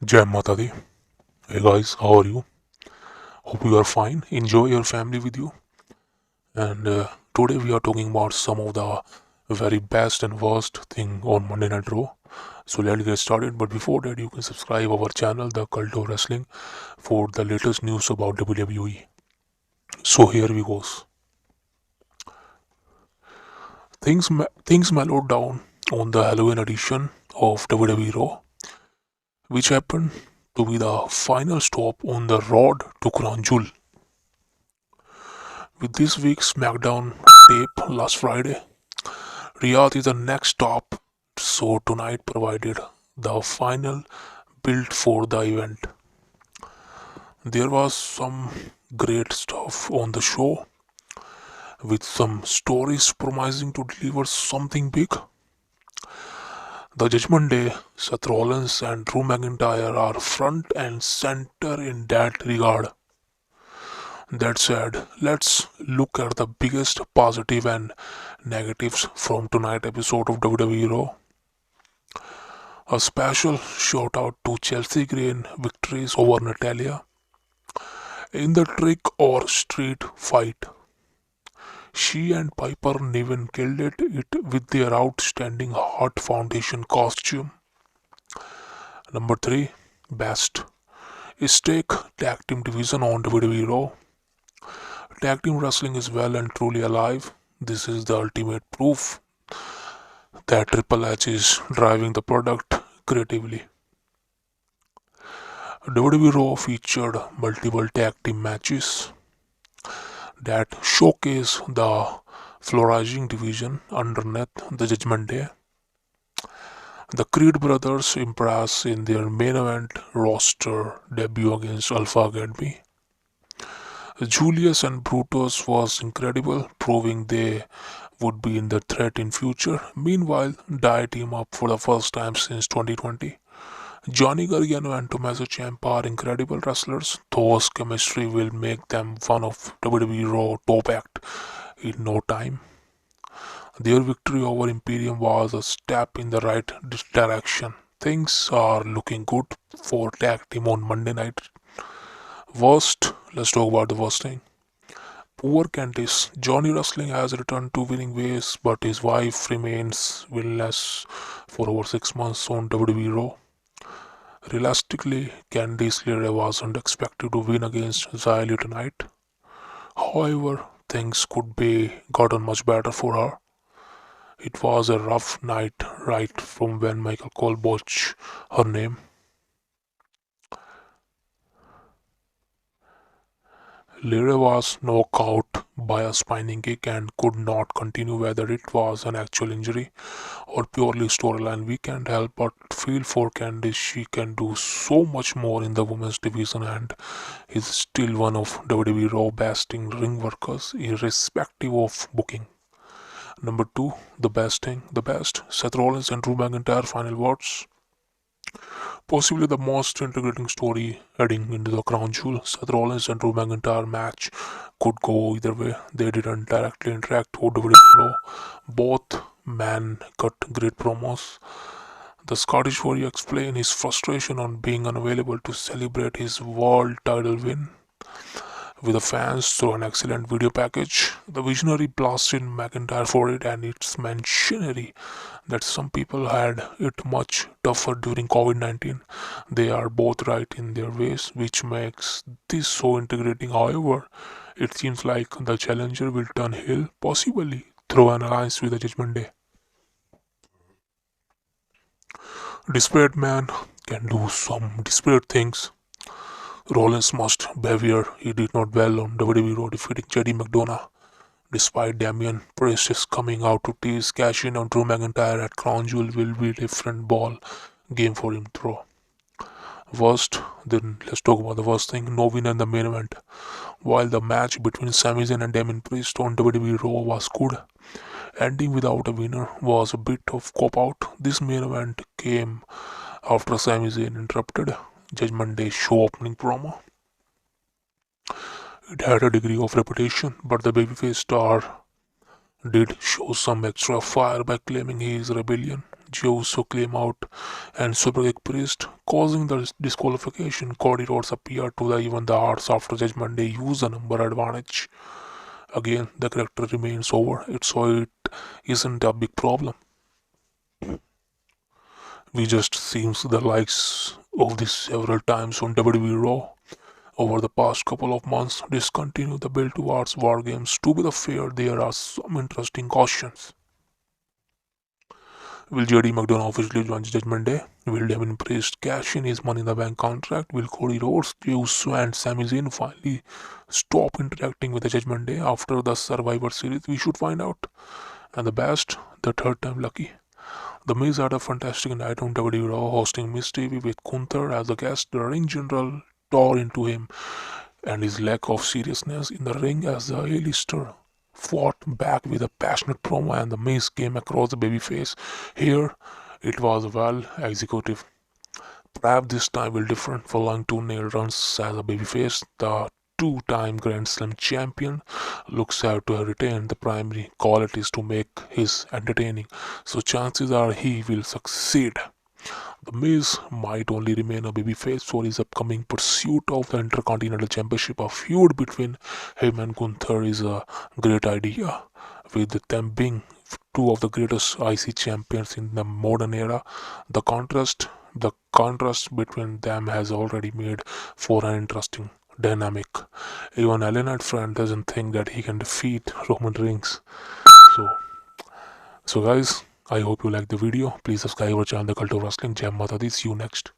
Jai Mata Di. Hey guys, how are you? Hope you are fine. Enjoy your family with you. And today we are talking about some of the very best and worst thing on Monday Night Raw. So let's get started. But before that, you can subscribe our channel, The Cult of Wrestling, for the latest news about WWE. So here we goes. Things mellowed down on the Halloween edition of WWE Raw, which happened to be the final stop on the road to Crown Jewel. With this week's SmackDown tape last Friday, Riyadh is the next stop, so tonight provided the final build for the event. There was some great stuff on the show, with some stories promising to deliver something big. The Judgment Day, Seth Rollins and Drew McIntyre are front and center in that regard. That said, let's look at the biggest positive and negatives from tonight's episode of WWE Raw. A special shout out to Chelsea Green victories over Natalia in the trick or street fight. She and Piper Niven killed it with their outstanding Heart Foundation costume. Number 3, best. Stake Tag Team Division on WWE Raw. Tag Team Wrestling is well and truly alive. This is the ultimate proof that Triple H is driving the product creatively. WWE Raw featured multiple tag team matches that showcase the flourishing division underneath the Judgment Day. The Creed brothers impress in their main event roster debut against Alpha Academy. Julius and Brutus was incredible, proving they would be in the threat in future. Meanwhile, Die team up for the first time since 2020. Johnny Gargano and Tommaso Ciampa are incredible wrestlers. Those chemistry will make them one of WWE Raw top act in no time. Their victory over Imperium was a step in the right direction. Things are looking good for tag team on Monday night. Worst, let's talk about the worst thing. Poor Candice. Johnny Wrestling has returned to winning ways, but his wife remains winless for over 6 months on WWE Raw. Realistically, Candice LeRae wasn't expected to win against Xylee tonight. However, things could be gotten much better for her. It was a rough night right from when Michael Cole botched her name. LeRae was knocked out by a spinning kick and could not continue, whether it was an actual injury or purely storyline. We can't help but feel for Candice. She can do so much more in the women's division and is still one of WWE Raw best ring workers, irrespective of booking. Number 2, the best thing, the best. Seth Rollins and Drew McIntyre final words. Possibly the most integrating story heading into the crown jewel. Seth Rollins and Drew McIntyre match could go either way. They didn't directly interact with WWE Raw. Both men cut great promos. The Scottish Warrior explained his frustration on being unavailable to celebrate his world title win with the fans through an excellent video package. The visionary blasted McIntyre for it, and it's mentionary that some people had it much tougher during COVID-19. They are both right in their ways, which makes this so integrating. However, it seems like the challenger will turn heel, possibly through an alliance with the Judgment Day. Desperate man can do some desperate things. Rollins must beware he did not well on WWE Raw defeating JD McDonough. Despite Damian Priest coming out to tease cash in on Drew McIntyre at Crown Jewel will be a different ball game for him through. Worst, then let's talk about the worst thing. No winner in the main event. While the match between Sami Zayn and Damian Priest on WWE Raw was good, ending without a winner was a bit of cop out. This main event came after Sami Zayn interrupted Judgment Day show opening promo. It had a degree of reputation, but the babyface star did show some extra fire by claiming his rebellion. Jey Uso came out and super kick Priest, causing the disqualification. Cody Rhodes appeared to the even the hours after Judgment Day used the number advantage. Again, the character remains over it, so it isn't a big problem. We just seen the likes of this several times on WWE Raw. Over the past couple of months, discontinue the build towards War Games. To be the fair, there are some interesting cautions. Will JD McDonough officially join Judgment Day? Will Devin Priest cash in his Money in the Bank contract? Will Cody Rhodes, Jey Uso and Sami Zayn finally stop interacting with the Judgment Day after the Survivor Series? We should find out. And the best, the third time lucky. The Miz had a fantastic night on WWE Raw, hosting Miz TV with Gunther as a guest. The ring general tore into him, and his lack of seriousness in the ring as the A-lister fought back with a passionate promo, and the Miz came across the babyface. Here, it was well executive. Perhaps this time will different, following two nail runs as a babyface. The two-time Grand Slam champion looks out to have retained the primary qualities to make his entertaining, so chances are he will succeed. The Miz might only remain a babyface for his upcoming pursuit of the Intercontinental Championship. A feud between him and Gunther is a great idea, with them being two of the greatest IC champions in the modern era. The contrast between them has already made for an interesting dynamic. Even Allen Friend doesn't think that he can defeat Roman Reigns. So, so guys, I hope you like the video. Please subscribe our channel, The Cult of Wrestling. Jai Mata Di. See you next.